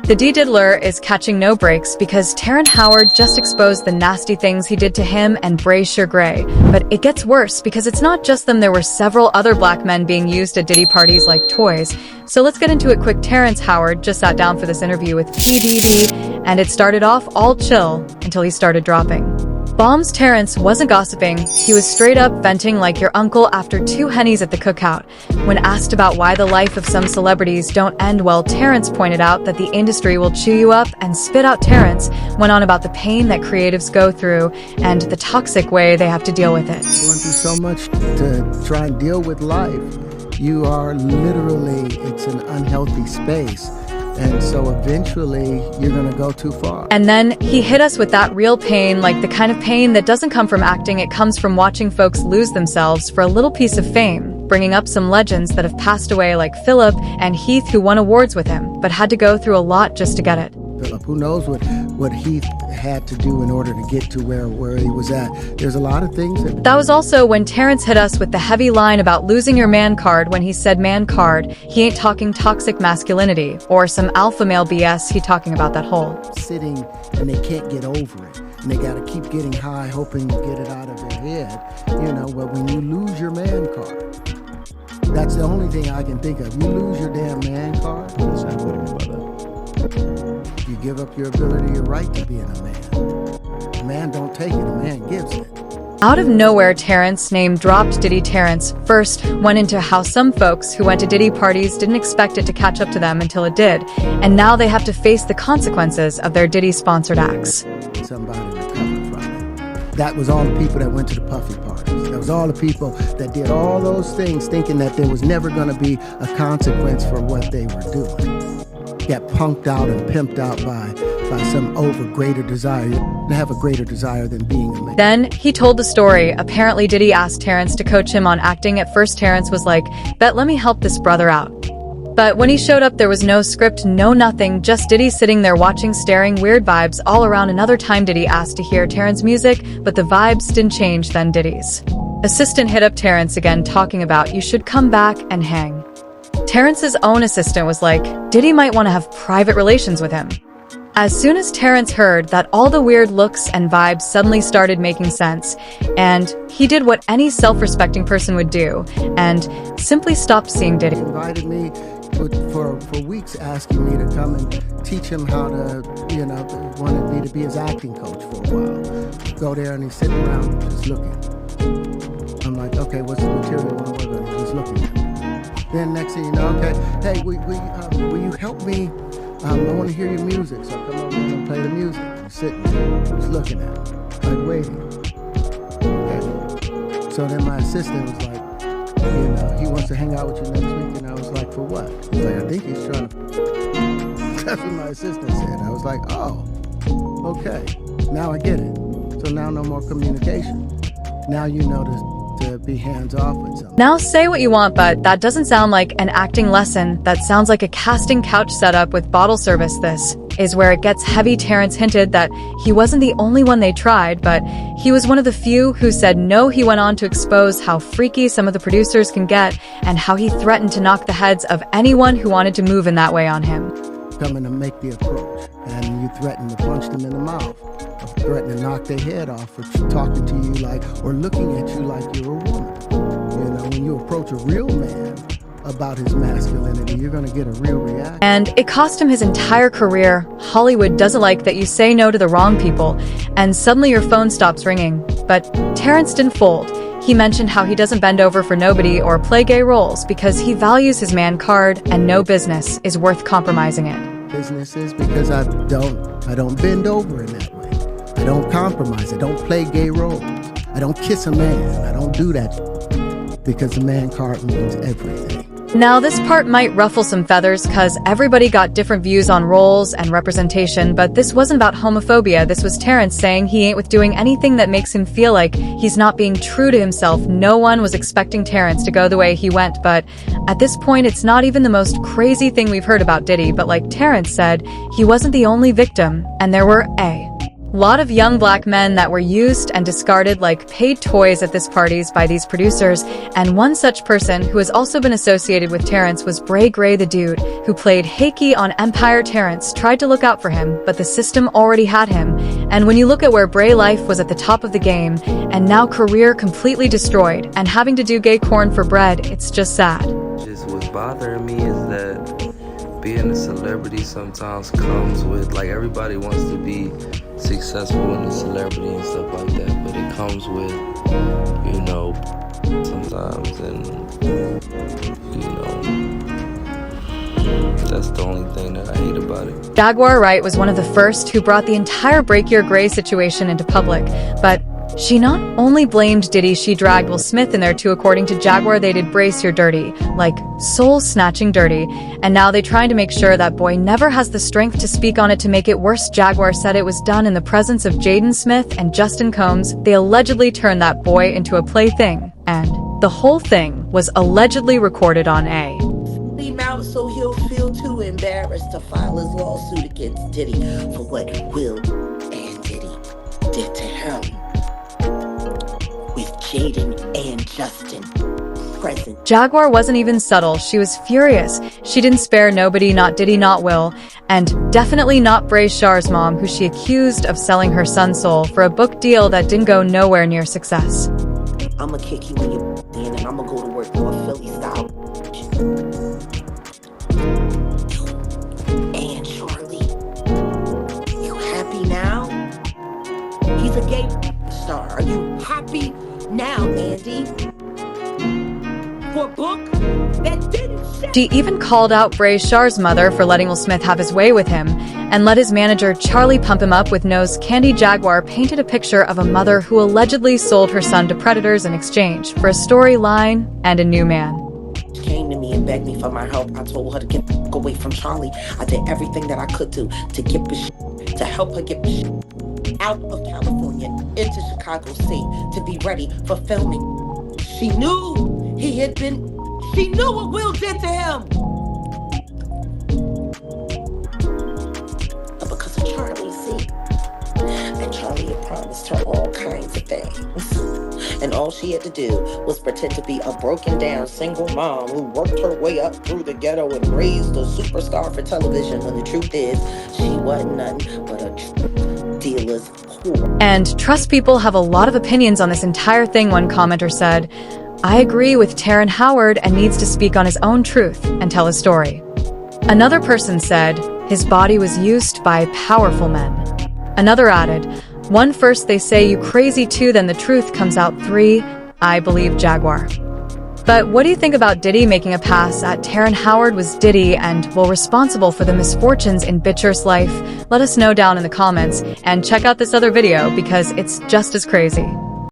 The D-diddler is catching no breaks because Terrence Howard just exposed the nasty things he did to him and Bryshere Gray. But it gets worse because it's not just them, there were several other black men being used at Diddy parties like toys. So let's get into it quick. Terrence Howard just sat down for this interview with Diddy, and it started off all chill until he started dropping bombs. Terrence wasn't gossiping, he was straight up venting like your uncle after 2 Hennies at the cookout. When asked about why the life of some celebrities don't end well, Terrence pointed out that the industry will chew you up and spit out. Terrence went on about the pain that creatives go through and the toxic way they have to deal with it. Going through so much to try and deal with life. You are literally, it's an unhealthy space. And so eventually you're gonna go too far. And then he hit us with that real pain, like the kind of pain that doesn't come from acting, it comes from watching folks lose themselves for a little piece of fame, bringing up some legends that have passed away like Philip and Heath, who won awards with him, but had to go through a lot just to get it. Philip, who knows what Heath had to do in order to get to where he was at. There's a lot of things that was also when Terrence hit us with the heavy line about losing your man card. When he said man card, he ain't talking toxic masculinity or some alpha male BS. He talking about that whole sitting and they can't get over it. And they gotta keep getting high, hoping to get it out of their head. You know, but when you lose your man card, that's the only thing I can think of. You lose your damn man card. That's not what I mean by that. You give up your ability, your right to being a man. A man don't take it, a man gives it. Out of nowhere, Terrence name dropped Diddy. Terrence first went into how some folks who went to Diddy parties didn't expect it to catch up to them until it did, and now they have to face the consequences of their Diddy-sponsored acts. Somebody recovered from it. That was all the people that went to the Puffy parties. That was all the people that did all those things thinking that there was never going to be a consequence for what they were doing. Got punked out and pimped out by some greater desire. To have a greater desire than being a man. Then he told the story. Apparently Diddy asked Terrence to coach him on acting. At first Terrence was like, bet let me help this brother out. But when he showed up, there was no script, no nothing, just Diddy sitting there watching, staring, weird vibes all around. Another time Diddy asked to hear Terrence's music, but the vibes didn't change. Then Diddy's assistant hit up Terrence again, talking about you should come back and hang. Terrence's own assistant was like, Diddy might want to have private relations with him. As soon as Terrence heard that, all the weird looks and vibes suddenly started making sense, and he did what any self-respecting person would do, and simply stopped seeing Diddy. He invited me for weeks, asking me to come and teach him how to, wanted me to be his acting coach for a while. Go there and he's sitting around just looking. I'm like, okay, what's the material I'm working on? He's looking at me. Then next thing you know, okay, hey, will you help me? I want to hear your music, so come over and play the music. He's sitting there, he's looking at me, like waiting. Okay. So then my assistant was like, he wants to hang out with you next week, and I was like, for what? He's like, I think he's trying to. That's what my assistant said. I was like, oh, okay, now I get it. So now no more communication. Now you know to be hands-off with something. Now say what you want, but that doesn't sound like an acting lesson. That sounds like a casting couch setup with bottle service. This is where it gets heavy. Terrence hinted that he wasn't the only one they tried, but he was one of the few who said no. He went on to expose how freaky some of the producers can get and how he threatened to knock the heads of anyone who wanted to move in that way on him. Coming to make the approach, and you threaten to punch them in the mouth, or threaten to knock their head off for talking to you like, or looking at you like you're a woman. When you approach a real man about his masculinity, you're gonna get a real reaction. And it cost him his entire career. Hollywood doesn't like that you say no to the wrong people, and suddenly your phone stops ringing. But Terrence didn't fold. He mentioned how he doesn't bend over for nobody or play gay roles because he values his man card, and no business is worth compromising it. Businesses, because I don't bend over in that way. I don't compromise. I don't play gay roles. I don't kiss a man. I don't do that because the man card means everything. Now this part might ruffle some feathers cause everybody got different views on roles and representation, but this wasn't about homophobia. This was Terrence saying he ain't with doing anything that makes him feel like he's not being true to himself. No one was expecting Terrence to go the way he went, but at this point it's not even the most crazy thing we've heard about Diddy. But like Terrence said, he wasn't the only victim, and there were Lot of young black men that were used and discarded like paid toys at this parties by these producers, and one such person who has also been associated with Terrence was Bryshere the Dude, who played Hakey on Empire. Terrence tried to look out for him, but the system already had him, and when you look at where Bray life was at the top of the game, and now career completely destroyed, and having to do gay corn for bread, it's just sad. Just what's bothering me is that being a celebrity sometimes comes with, like, everybody wants to be successful in the celebrity and stuff like that, but it comes with, you know, sometimes, and, you know, that's the only thing that I hate about it. Jaguar Wright was one of the first who brought the entire Bryshere Gray situation into public, but she not only blamed Diddy, she dragged Will Smith in there too. According to Jaguar, they did Bryshere dirty, like soul-snatching dirty, and now they trying to make sure that boy never has the strength to speak on it. To make it worse, Jaguar said it was done in the presence of Jaden Smith and Justin Combs. They allegedly turned that boy into a plaything, and the whole thing was allegedly recorded on a him out so he'll feel too embarrassed to file his lawsuit against Diddy for what Will and Diddy did to him. With Jaden and Justin present. Jaguar wasn't even subtle. She was furious. She didn't spare nobody, not Diddy, not Will, and definitely not Bryshere's mom, who she accused of selling her son's soul for a book deal that didn't go nowhere near success. I'ma kick you in your in and I'ma go to work for a Philly style. And Charlie, you happy now? He's a gay star. Are you happy now, Andy? For a book that didn't. She even called out Bryshere's mother for letting Will Smith have his way with him and let his manager Charlie pump him up with nose candy. Jaguar painted a picture of a mother who allegedly sold her son to predators in exchange for a storyline and a new man. She came to me and begged me for my help. I told her to get away from Charlie. I did everything that I could do to get the to help her get the out of California into Chicago State to be ready for filming. She knew she knew what Will did to him. But because of Charlie, see? And Charlie had promised her all kinds of things. And all she had to do was pretend to be a broken down single mom who worked her way up through the ghetto and raised a superstar for television, when the truth is, she wasn't nothing but a dealer's whore. And trust people have a lot of opinions on this entire thing. One commenter said, "I agree with Terrence Howard and needs to speak on his own truth and tell his story." Another person said, "His body was used by powerful men." Another added, "1, first they say you crazy, 2, then the truth comes out, 3, I believe Jaguar." But what do you think about Diddy making a pass at Terrence Howard? Was Diddy and Will responsible for the misfortunes in Bryschere's life? Let us know down in the comments, and check out this other video because it's just as crazy.